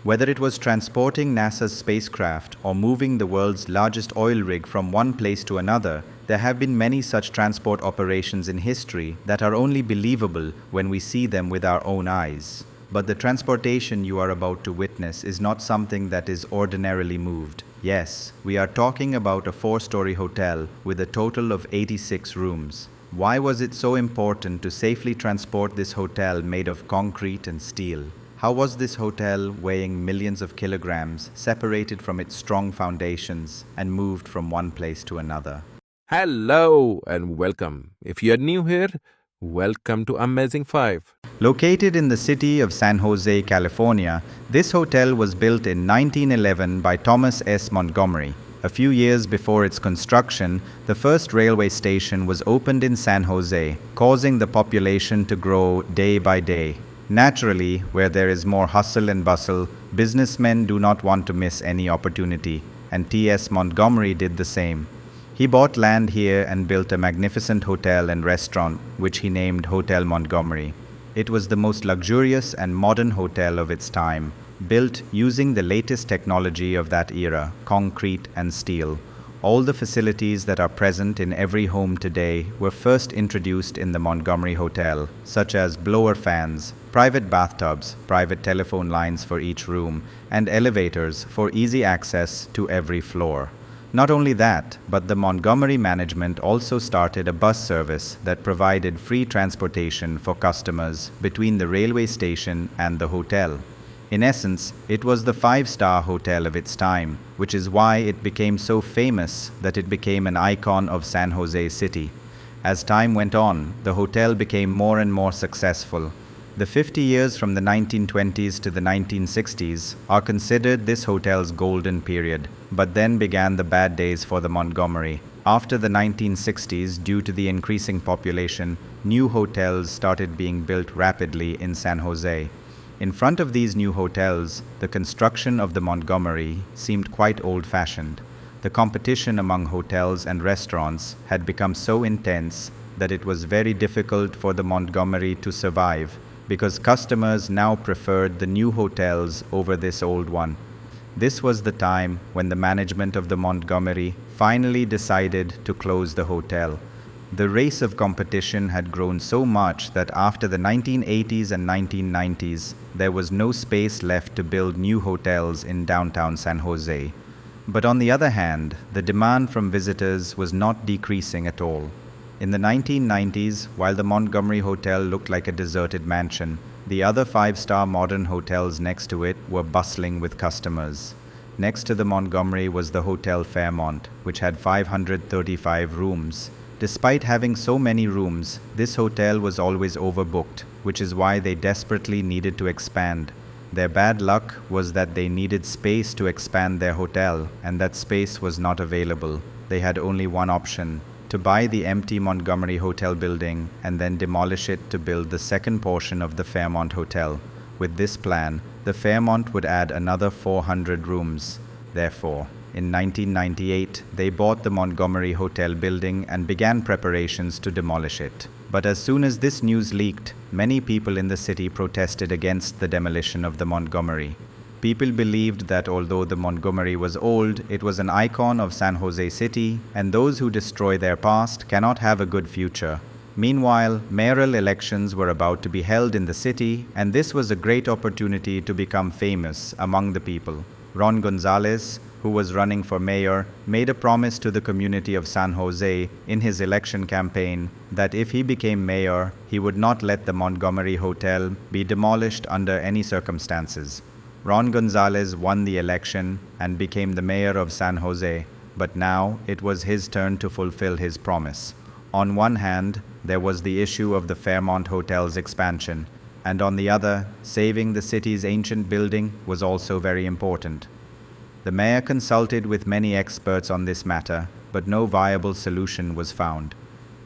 Whether it was transporting NASA's spacecraft or moving the world's largest oil rig from one place to another, there have been many such transport operations in history that are only believable when we see them with our own eyes. But the transportation you are about to witness is not something that is ordinarily moved. Yes, we are talking about a 4-story hotel with a total of 86 rooms. Why was it so important to safely transport this hotel made of concrete and steel? How was this hotel, weighing millions of kilograms, separated from its strong foundations and moved from one place to another? Hello and welcome. If you're new here, welcome to Amazing 5. Located in the city of San Jose, California, this hotel was built in 1911 by Thomas S. Montgomery. A few years before its construction, the first railway station was opened in San Jose, causing the population to grow day by day. Naturally, where there is more hustle and bustle, businessmen do not want to miss any opportunity, and T.S. Montgomery did the same. He bought land here and built a magnificent hotel and restaurant, which he named Hotel Montgomery. It was the most luxurious and modern hotel of its time, built using the latest technology of that era, concrete and steel. All the facilities that are present in every home today were first introduced in the Montgomery Hotel, such as blower fans, private bathtubs, private telephone lines for each room, and elevators for easy access to every floor. Not only that, but the Montgomery management also started a bus service that provided free transportation for customers between the railway station and the hotel. In essence, it was the 5-star hotel of its time, which is why it became so famous that it became an icon of San Jose City. As time went on, the hotel became more and more successful. The 50 years from the 1920s to the 1960s are considered this hotel's golden period, but then began the bad days for the Montgomery. After the 1960s, due to the increasing population, new hotels started being built rapidly in San Jose. In front of these new hotels, the construction of the Montgomery seemed quite old-fashioned. The competition among hotels and restaurants had become so intense that it was very difficult for the Montgomery to survive, because customers now preferred the new hotels over this old one. This was the time when the management of the Montgomery finally decided to close the hotel. The race of competition had grown so much that after the 1980s and 1990s, there was no space left to build new hotels in downtown San Jose. But on the other hand, the demand from visitors was not decreasing at all. In the 1990s, while the Montgomery Hotel looked like a deserted mansion, the other 5-star modern hotels next to it were bustling with customers. Next to the Montgomery was the Hotel Fairmont, which had 535 rooms. Despite having so many rooms, this hotel was always overbooked, which is why they desperately needed to expand. Their bad luck was that they needed space to expand their hotel, and that space was not available. They had only one option: to buy the empty Montgomery Hotel building and then demolish it to build the second portion of the Fairmont Hotel. With this plan, the Fairmont would add another 400 rooms. Therefore, in 1998, they bought the Montgomery Hotel building and began preparations to demolish it. But as soon as this news leaked, many people in the city protested against the demolition of the Montgomery. People believed that although the Montgomery was old, it was an icon of San Jose City, and those who destroy their past cannot have a good future. Meanwhile, mayoral elections were about to be held in the city, and this was a great opportunity to become famous among the people. Ron Gonzales, who was running for mayor, made a promise to the community of San Jose in his election campaign that if he became mayor, he would not let the Montgomery Hotel be demolished under any circumstances. Ron Gonzales won the election and became the mayor of San Jose, but now it was his turn to fulfill his promise. On one hand, there was the issue of the Fairmont Hotel's expansion, and on the other, saving the city's ancient building was also very important. The mayor consulted with many experts on this matter, but no viable solution was found.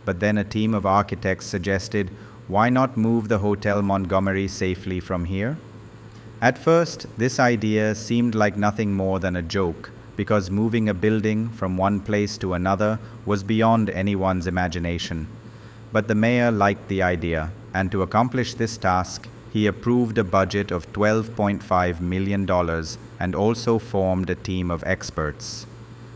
But then a team of architects suggested, why not move the Hotel Montgomery safely from here? At first, this idea seemed like nothing more than a joke, because moving a building from one place to another was beyond anyone's imagination. But the mayor liked the idea, and to accomplish this task, He approved a budget of $12.5 million and also formed a team of experts.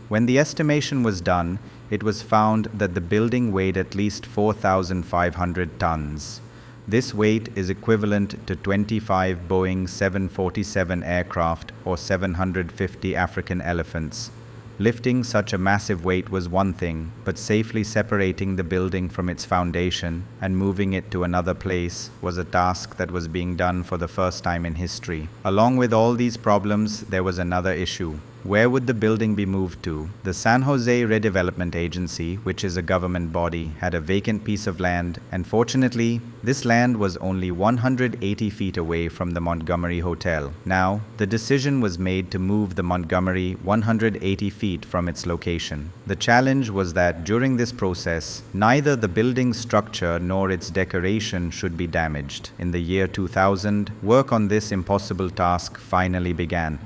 When the estimation was done, it was found that the building weighed at least 4,500 tons. This weight is equivalent to 25 Boeing 747 aircraft or 750 African elephants. Lifting such a massive weight was one thing, but safely separating the building from its foundation and moving it to another place was a task that was being done for the first time in history. Along with all these problems, there was another issue. Where would the building be moved to? The San Jose Redevelopment Agency, which is a government body, had a vacant piece of land, and fortunately, this land was only 180 feet away from the Montgomery Hotel. Now, the decision was made to move the Montgomery 180 feet from its location. The challenge was that during this process, neither the building's structure nor its decoration should be damaged. In the year 2000, work on this impossible task finally began.